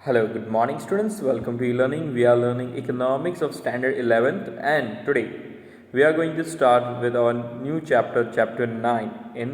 Hello, good morning students. Welcome to e-learning. We are learning economics of standard 11th and today we are going to start with our new chapter 9 in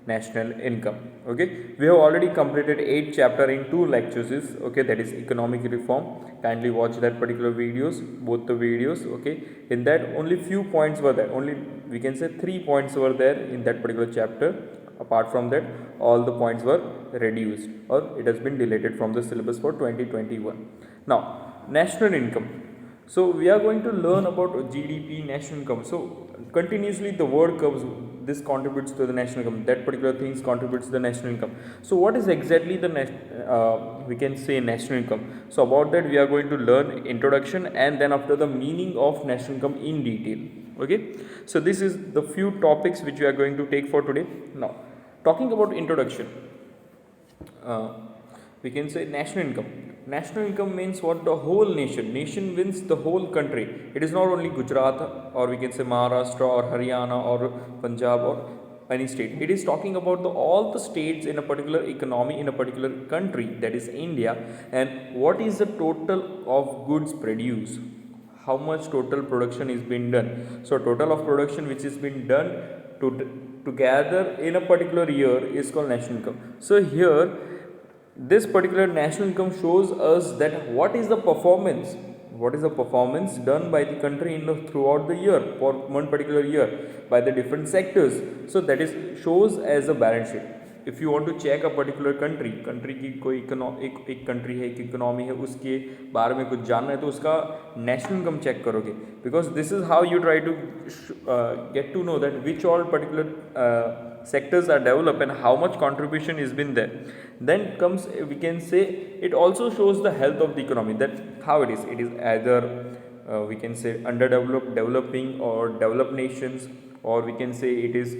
national income. Okay, we have already completed 8 chapter in 2 lectures. Okay, that is economic reform. Kindly watch that particular videos, both the videos. Okay, in that only few points were there. Only we can say 3 points were there in that particular chapter. Apart from that, all the points were reduced or it has been deleted from the syllabus for 2021. Now, national income. So we are going to learn about GDP, national income. So continuously the word comes, this contributes to the national income, that particular things contributes to the national income. So what is exactly the we can say national income? So about that we are going to learn introduction and then after the meaning of national income in detail. Okay, so this is the few topics which we are going to take for today. Now, talking about introduction, uh, we can say national income. National income means what? The whole nation. Nation means the whole country. It is not only Gujarat or we can say Maharashtra or Haryana or Punjab or any state. It is talking about all the states in a particular economy in a particular country, that is India, and what is the total of goods produced, how much total production is being done. So total of production which is being done to together in a particular year is called national income. So here this particular national income shows us that what is the performance done by the country in throughout the year for one particular year by the different sectors. So that is shows as a balance sheet. If you want to check a particular country की कोई एक country है, एक economy है, उसके बारे में कुछ जानना है तो उसका नेशनल इनकम चेक करोगे, because this is how you try to get to know that which all particular sectors are developed and how much contribution is been there. Then comes, we can say, it also shows the health of the economy, that how it is either we can say underdeveloped, developing, or developed nations, or we can say it is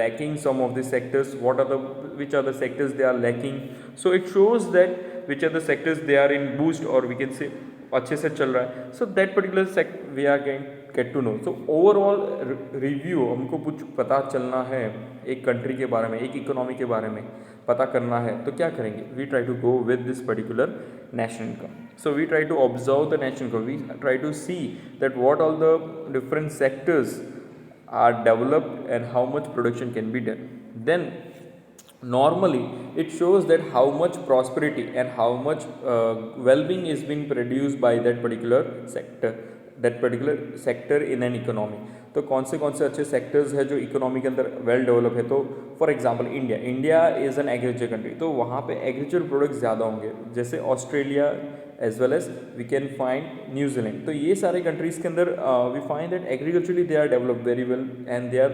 lacking some of the sectors. Which are the sectors they are lacking? So it shows that which are the sectors they are in boost, or we can say अच्छे से चल रहा है. So that particular sector we are going get to know. So overall review, हमको कुछ पता चलना है एक कंट्री के बारे में, एक इकोनॉमी के बारे में पता करना है तो क्या करेंगे? We try to go with this particular national income. So we try to observe the national income. We try to see that what all the different sectors are developed and how much production can be done. Then normally it shows that how much prosperity and how much well-being is being produced by that particular sector in an economy. तो कौन से अच्छे sectors है जो economy के अंदर well develop है? तो for example India is an agriculture country, तो वहाँ पे एग्रीकल्चर प्रोडक्ट्स ज़्यादा होंगे. जैसे Australia as well as we can find New Zealand. तो ये सारे कंट्रीज़ के अंदर we find that agriculturally they are develop very well and they are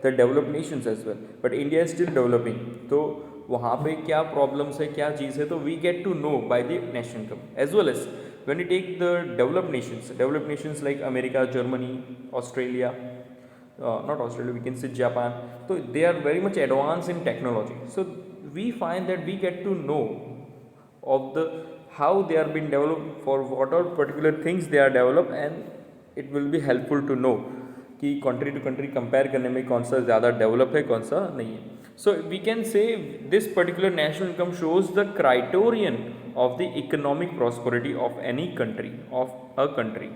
the developed nations as well, but India is still developing. तो वहाँ पे क्या problems है, क्या चीज़ है, तो we get to know by the national income. As well as when you take the developed nations like America, Germany, Australia, not Australia, we can say Japan, so they are very much advanced in technology. So we find that we get to know of the how they are being developed, for what all particular things they are developed, and it will be helpful to know कि country to country compare करने में कौन सा ज़्यादा develop है, कौन सा नहीं है. So we can say this particular national income shows the criterion of the economic prosperity of any country, of a country.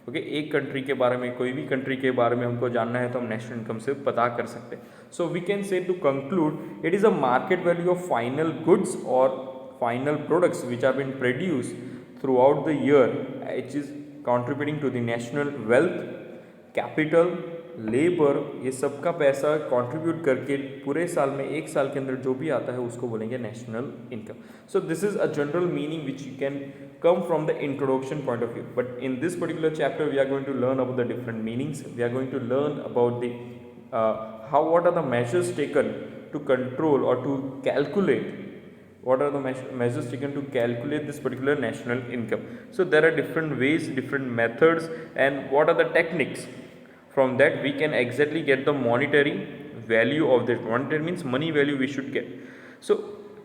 Okay, एक कंट्री के बारे में, कोई भी कंट्री के बारे में हमको जानना है तो हम नेशनल इनकम से पता कर सकते हैं. So we can say to conclude it is a market value of final goods और final products which are been produce throughout the year, it is contributing to the national wealth, capital, labour, ये सबका पैसा contribute करके पूरे साल में, एक साल के अंदर जो भी आता है उसको बोलेंगे national income. So this is a general meaning which you can come from the introduction point of view, but in this particular chapter we are going to learn about the different meanings. We are going to learn about the what are the measures taken to control or to calculate, what are the measures taken to calculate this particular national income. So there are different ways, different methods, and what are the techniques. From that we can exactly get the monetary value of that. Monetary means money value we should get. So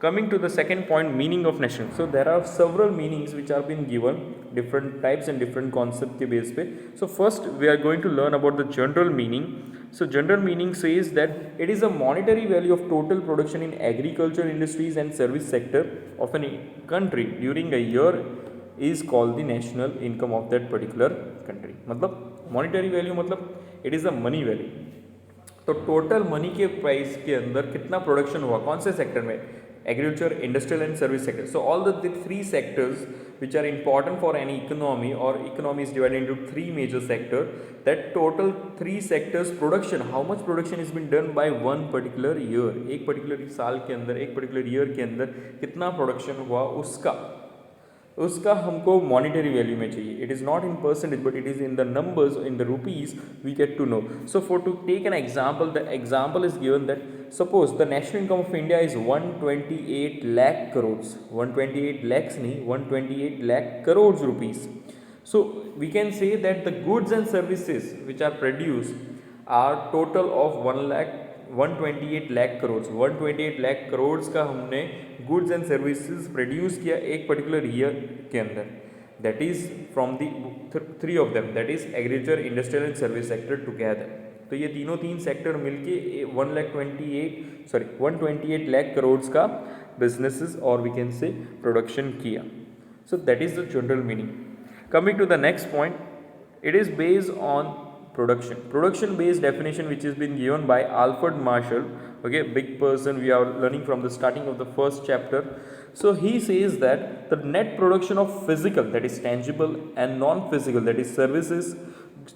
coming to the second point, meaning of national. So there are several meanings which are been given, different types and different concept के base पे. So first we are going to learn about the general meaning. So general meaning says that it is a monetary value of total production in agriculture, industries and service sector of a country during a year is called the national income of that particular country. मतलब monetary value मतलब it is a money value. तो total money के price के अंदर कितना production हुआ कौन से सेक्टर में, agriculture, industrial and service sector. So all the three sectors which are important for any economy, or economy is divided into three major sector, that total three sectors production, how much production is been done by one particular year, एक particular साल के अंदर, एक particular year के अंदर कितना production हुआ उसका हमको मॉनिटरी वैल्यू में चाहिए. It is not in percentage but it is in the numbers, in the rupees we get to know. So for to take an example, the example is given that suppose the national income of India is 128 lakh crore, 128 lakhs नहीं, 128 lakh crores rupees. So we can say that the goods and services which are produced are total of 128 lakh crores. 128 lakh crores का हमने goods and services produce किया एक particular year के अंदर. That is from the three of them, that is agriculture, industrial and service sector together. तो ये तीन sector मिलके 128 lakh crores का businesses और we can say production किया. So that is the general meaning. Coming to the next point, it is based on production based definition which has been given by Alfred Marshall. Okay, big person we are learning from the starting of the first chapter. So he says that the net production of physical, that is tangible, and non-physical, that is services,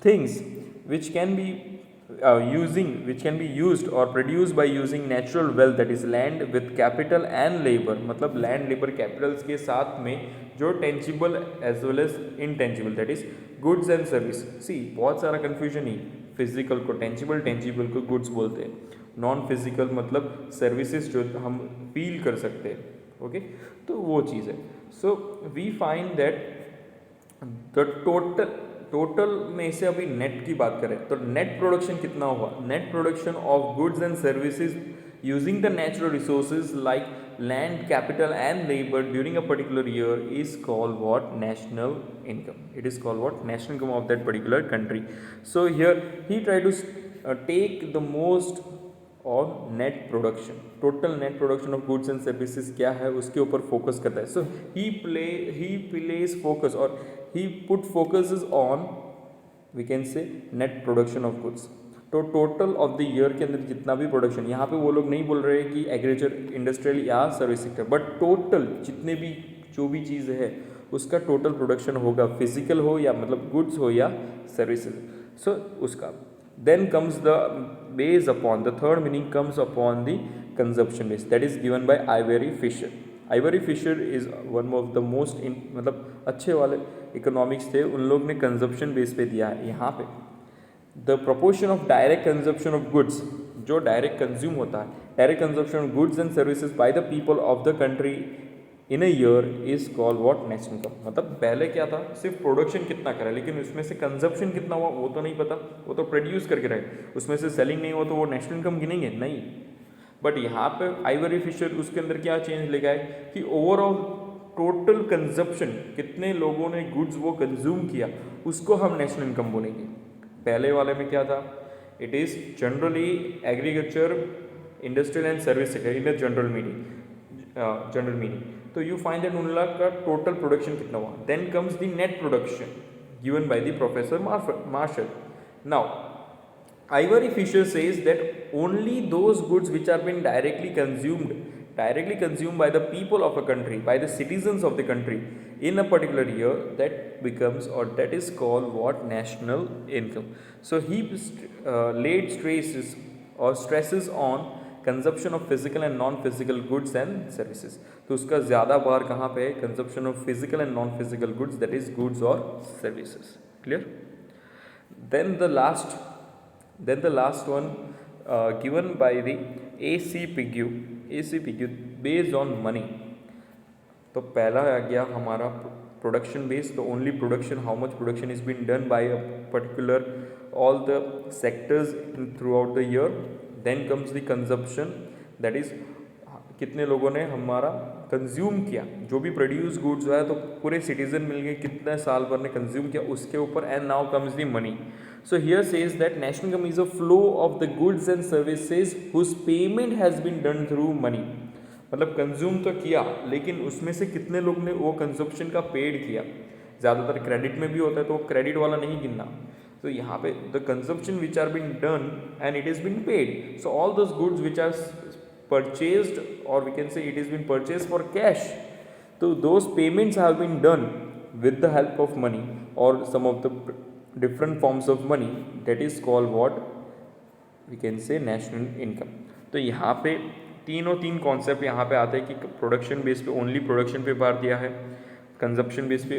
things which can be which can be used or produced by using natural wealth, that is land with capital and labor. मतलब land, labor, capitals के साथ में जो tangible as well as intangible, that is goods and service. See, बहुत सारा confusion ही, physical को tangible, tangible को goods बोलते हैं, नॉन फिजिकल मतलब सर्विसेज जो हम फील कर सकते हैं. ओके, तो वो चीज़ है. So we find that the total में से अभी नेट की बात करें तो नेट प्रोडक्शन कितना हुआ, net production of goods and services using the natural resources like land, capital and labor during a particular year is called what? National income. It is called what? National income of that particular country. So here he tried to take the most on net production, total net production of goods and services क्या है उसके ऊपर focus करता है. So he plays focus or he put focuses on, we can say, net production of goods. तो total of the year के अंदर जितना भी प्रोडक्शन, यहाँ पे वो लोग नहीं बोल रहे कि एग्रीकल्चर, इंडस्ट्रियल या सर्विस सेक्टर, बट टोटल जितने भी जो भी चीज़ है उसका टोटल प्रोडक्शन होगा, फिजिकल हो या मतलब गुड्स हो या सर्विसेज. सो उसका then comes the base upon, the third meaning comes upon the consumption base, that is given by Ivory Fisher. Ivory Fisher is one of the most मतलब अच्छे वाले इकोनॉमिक्स थे, उन लोग ने कंजप्शन बेस पे दिया है. यहाँ पे the proportion of direct consumption of goods, जो डायरेक्ट कंज्यूम होता है, direct consumption of goods and services by the people of the country in a year is called what? National income. मतलब पहले क्या था, सिर्फ प्रोडक्शन कितना करा लेकिन उसमें से कंजप्शन कितना हुआ वो तो नहीं पता, वो तो प्रोड्यूस करके रहे, उसमें से सेलिंग नहीं हुआ तो वो नेशनल इनकम गिनेंगे नहीं. बट यहाँ पे आइवरी फिशर उसके अंदर क्या चेंज लेके आए कि ओवरऑल टोटल कंजप्शन, कितने लोगों ने गुड्स वो कंज्यूम किया, उसको हम नेशनल इनकम बोलेंगे. पहले वाले में क्या था, it is generally agriculture, industrial and service sector in the general meaning. तो यू फाइंड दैट उन लोग का टोटल प्रोडक्शन कितना हुआ. Then comes the net production given by the professor Marshall. नाउ Ivory Fisher says that only those goods which are been directly consumed by the people of a country, by the citizens of the country in a particular year, that becomes, or that is called what? National income. So he laid stresses on consumption of physical and non-physical goods and services. तो उसका ज़्यादा बार कहाँ पे है? Consumption of physical and non-physical goods, that is goods or services. Clear? Then the last one given by the AC Pigou based on money. तो पहला आ गया हमारा प्रोडक्शन बेस, तो only production, how much production is been done by a particular all the sectors throughout the year. Then comes the consumption, that is कितने लोगों ने हमारा कंज्यूम किया, जो भी प्रोड्यूस गुड्स है तो पूरे सिटीजन मिल गए कितने साल भर ने कंज्यूम किया उसके ऊपर, and now comes the money. So here says that national income is a flow of the goods and services whose payment has been done through money. मतलब कंज्यूम तो किया लेकिन उसमें से कितने लोग ने वो कंजप्शन का पेड किया. ज़्यादातर क्रेडिट में भी होता है तो क्रेडिट वाला नहीं गिनना. तो यहाँ पे the consumption which are been done and it is been paid. So all those goods which are purchased, or we can say it has been purchased for cash, so those payments have been done with the help of money or some of the different forms of money. That is called what we can say national income. तो यहाँ पे तीन concept यहाँ पे आते हैं कि production base पे ओनली प्रोडक्शन पे भार दिया है, कंजप्शन बेस पे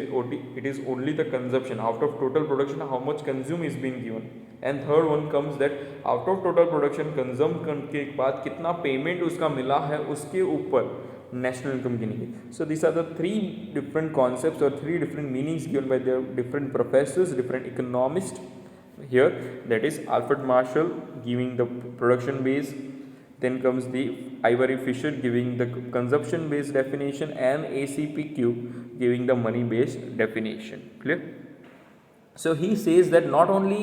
it is only the consumption out of total production how much consume is been given, and third one comes that out of total production consume करने के बाद कितना पेमेंट उसका मिला है उसके ऊपर नेशनल इनकम गिनेंगे. So this are the three different concepts और three different meanings given by the different professors, different economist here, that is Alfred Marshall giving the production base, then comes the Ivory Fisher giving the consumption based definition, and ACPQ giving the money based definition. Clear? So he says that not only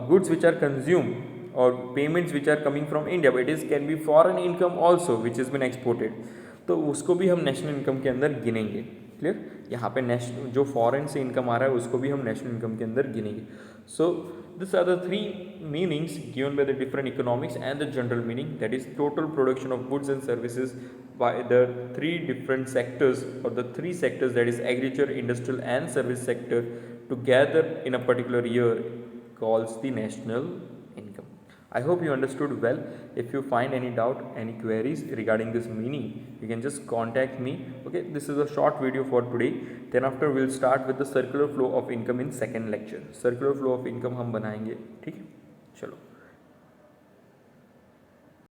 goods which are consumed or payments which are coming from India, but it is can be foreign income also which has been exported, तो उसको भी हम national income के अंदर गिनेंगे. Clear? यहाँ पे national जो foreign से इनकम आ रहा है उसको भी हम नेशनल इनकम के अंदर गिनेंगे. So this are the three meanings given by the different economics and the general meaning, that is total production of goods and services by the three different sectors और the three sectors, that is agriculture, industrial and service sector together in a particular year calls the national income. I hope you understood well. If you find any doubt, any queries regarding this meaning, you can just contact me. Okay, this is a short video for today. Then after we'll start with the circular flow of income in second lecture. Circular flow of income हम बनाएंगे. ठीक है, चलो.